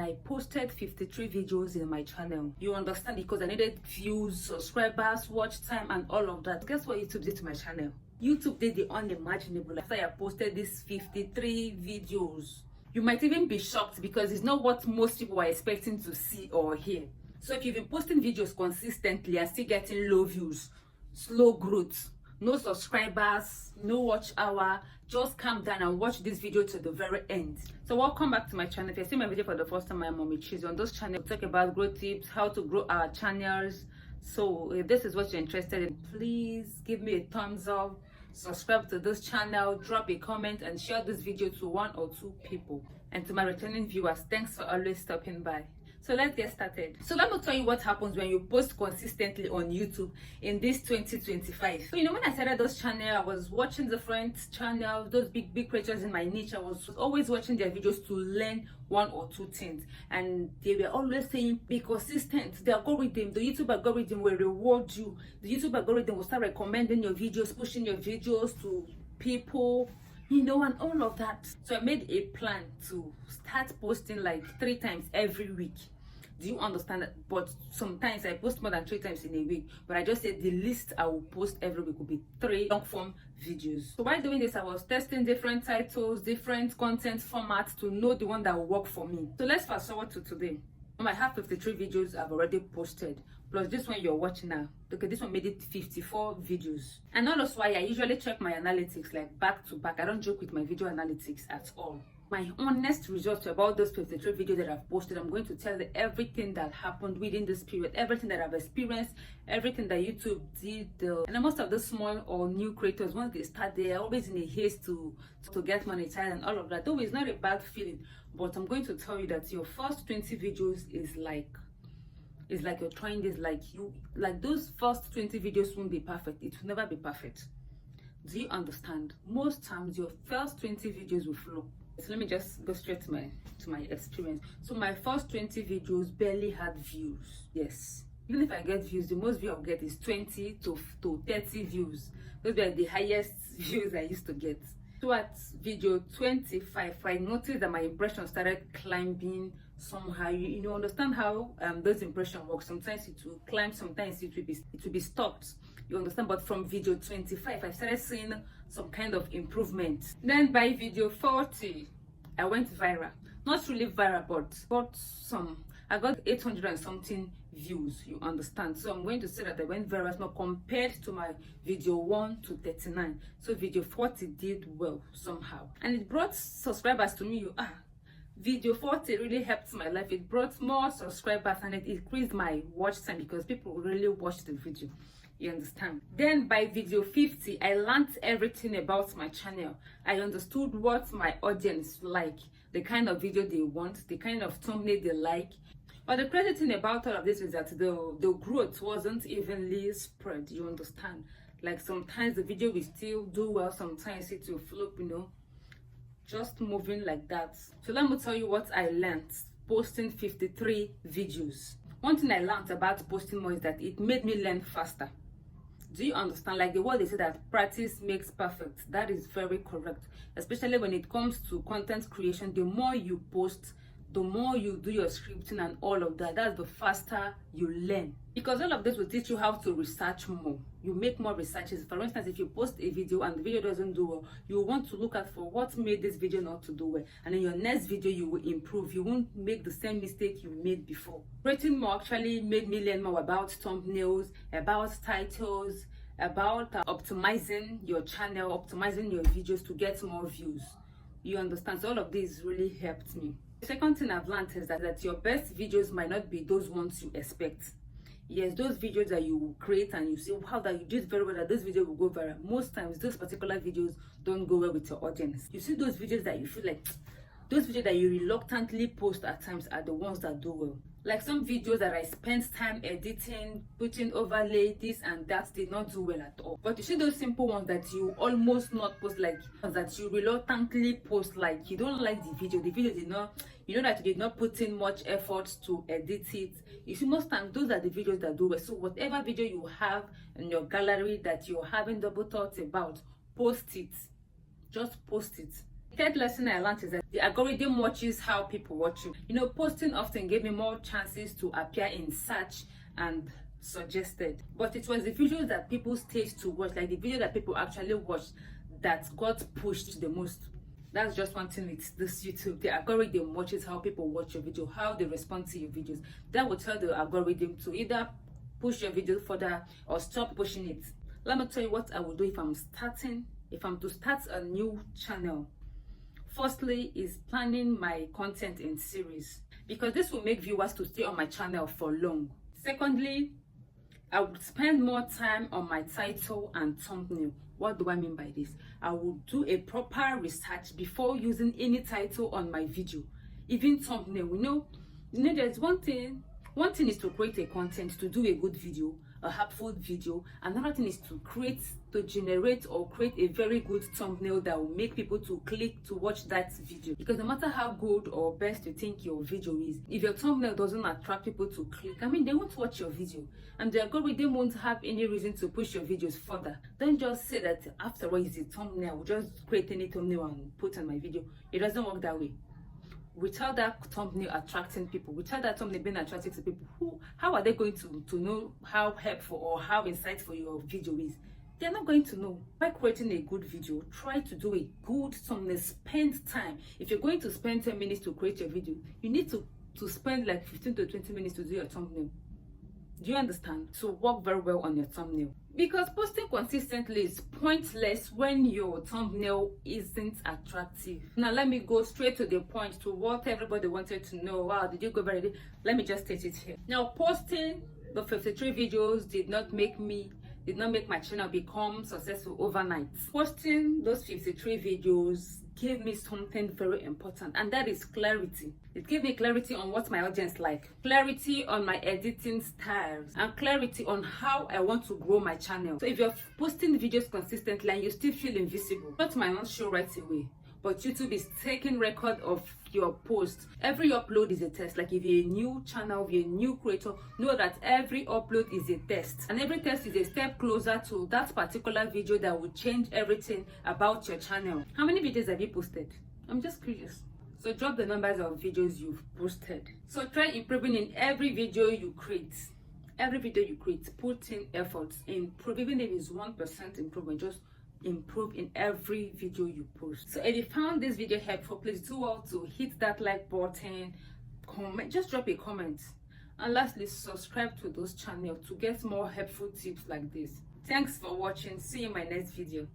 I posted 53 videos in my channel. You understand? Because I needed views, subscribers, watch time, and all of that. Guess what YouTube did to my channel? YouTube did the unimaginable. After I posted these 53 videos, you might even be shocked because it's not what most people are expecting to see or hear. So if you've been posting videos consistently and still getting low views, slow growth, no subscribers, no watch hour, just calm down and watch this video to the very end. So welcome back to my channel. If you're seeing my video for the first time, I'm Mommy Cheese. On this channel we talk about growth tips, how to grow our channels. So if this is what you're interested in, please give me a thumbs up, subscribe to this channel, drop a comment, and share this video to 1 or 2 people. And to my returning viewers, thanks for always stopping by. So let's get started. So let me tell you what happens when you post consistently on YouTube in this 2025. So when I started this channel, I was watching different channels, those big creators in my niche. I was always watching their videos to learn 1 or 2 things, and they were always saying be consistent. The algorithm, the YouTube algorithm will reward you. The YouTube algorithm will start recommending your videos, pushing your videos to people, and all of that. So I made a plan to start posting like 3 times every week. Do you understand that? But sometimes I post more than 3 times in a week, but I just said the least I will post every week will be 3 long form videos. So while doing this, I was testing different titles, different content formats to know the one that will work for me. So let's fast forward to today. I have 53 videos I've already posted, plus this one you're watching now. Okay, this one made it 54 videos. And that's why I usually check my analytics like back to back. I don't joke with my video analytics at all. My honest results about those 53 videos that I've posted, I'm going to tell you everything that happened within this period, everything that I've experienced, everything that YouTube did. And most of the small or new creators, once they start, they are always in a haste to get monetized and all of that. Though it's not a bad feeling, but I'm going to tell you that your first 20 videos is like you're trying this, like those first 20 videos won't be perfect. It will never be perfect. Do you understand? Most times your first 20 videos will flow. So let me just go straight to my experience. So my first 20 videos barely had views. Yes, even if I get views, the most view I'll get is 20 to 30 views. Those were the highest views I used to get. So at video 25, I noticed that my impression started climbing somehow. You understand how those impression work. Sometimes it will climb, sometimes it will be stopped. You understand? But from video 25, I started seeing some kind of improvement. Then by video 40, I went viral. Not really viral, but I got 800 and something views. You understand? So I'm going to say that I went viral now compared to my video 1 to 39. So video 40 did well somehow, and it brought subscribers to me. Video 40 really helped my life. It brought more subscribers and it increased my watch time because people really watched the video. You understand? Then by video 50, I learned everything about my channel. I understood what my audience like, the kind of video they want, the kind of thumbnail they like. But the crazy thing about all of this is that the growth wasn't evenly spread. You understand? Like sometimes the video will still do well, sometimes it will flop, just moving like that. So let me tell you what I learned posting 53 videos. One thing I learned about posting more is that it made me learn faster. Do you understand? Like the word they say that practice makes perfect. That is very correct. Especially when it comes to content creation, the more you post, the more you do your scripting and all of that, that's the faster you learn. Because all of this will teach you how to research more. You make more researches. For instance, if you post a video and the video doesn't do well, you want to look at for what made this video not to do well. And in your next video, you will improve. You won't make the same mistake you made before. Creating more actually made me learn more about thumbnails, about titles, about optimizing your channel, optimizing your videos to get more views. You understand? So all of this really helped me. The second thing I've learned is that your best videos might not be those ones you expect. Yes, those videos that you create and you say, wow, that you did very well, that this video will go viral. Most times, those particular videos don't go well with your audience. You see those videos that you feel like, those videos that you reluctantly post at times are the ones that do well. Like some videos that I spent time editing, putting overlay, this and that did not do well at all. But you see those simple ones that you almost not post, like that you reluctantly post, like you don't like the video did not, that you did not put in much effort to edit it. You see, most times those are the videos that do well. So whatever video you have in your gallery that you're having double thoughts about, post it. Just post it. Third lesson I learned is that the algorithm watches how people watch you. You know, posting often gave me more chances to appear in search and suggested. But it was the videos that people stayed to watch, like the video that people actually watched, that got pushed the most. That's just one thing with this YouTube. The algorithm watches how people watch your video, how they respond to your videos. That will tell the algorithm to either push your video further or stop pushing it. Let me tell you what I will do if I'm to start a new channel. Firstly is planning my content in series, because this will make viewers to stay on my channel for long. Secondly, I would spend more time on my title and thumbnail. What do I mean by this? I will do a proper research before using any title on my video, even thumbnail. You know, there's one thing is to create a content, to do a good video, a helpful video. Another thing is to generate or create a very good thumbnail that will make people to click to watch that video. Because no matter how good or best you think your video is, if your thumbnail doesn't attract people to click, they won't watch your video, and the algorithm won't have any reason to push your videos further. Don't just say that after all is a thumbnail, I will just create any thumbnail and put on my video. It doesn't work that way. Without that thumbnail attracting people, without that thumbnail being attractive to people, how are they going to know how helpful or how insightful your video is? They're not going to know. By creating a good video, try to do a good thumbnail. Spend time. If you're going to spend 10 minutes to create your video, you need to spend like 15 to 20 minutes to do your thumbnail. Do you understand? So work very well on your thumbnail. Because posting consistently is pointless when your thumbnail isn't attractive. Now let me go straight to the point, to what everybody wanted to know. Wow, did you go very deep? Let me just state it here. Now, posting the 53 videos did not make my channel become successful overnight. Posting those 53 videos gave me something very important, and that is clarity. It gave me clarity on what my audience like, clarity on my editing styles, and clarity on how I want to grow my channel. So if you're posting videos consistently and you still feel invisible, that might not show right away, but YouTube is taking record of your post. Every upload is a test. Like if you're a new channel, if you're a new creator, know that every upload is a test, and every test is a step closer to that particular video that will change everything about your channel. How many videos have you posted? I'm just curious. So drop the numbers of videos you've posted. So try improving in every video you create. Every video you create, put in efforts. Improve. Even if it's 1% improvement, just improve in every video you post. So if you found this video helpful, please do well to hit that like button, comment, just drop a comment, and lastly, subscribe to those channels to get more helpful tips like this. Thanks for watching. See you in my next video.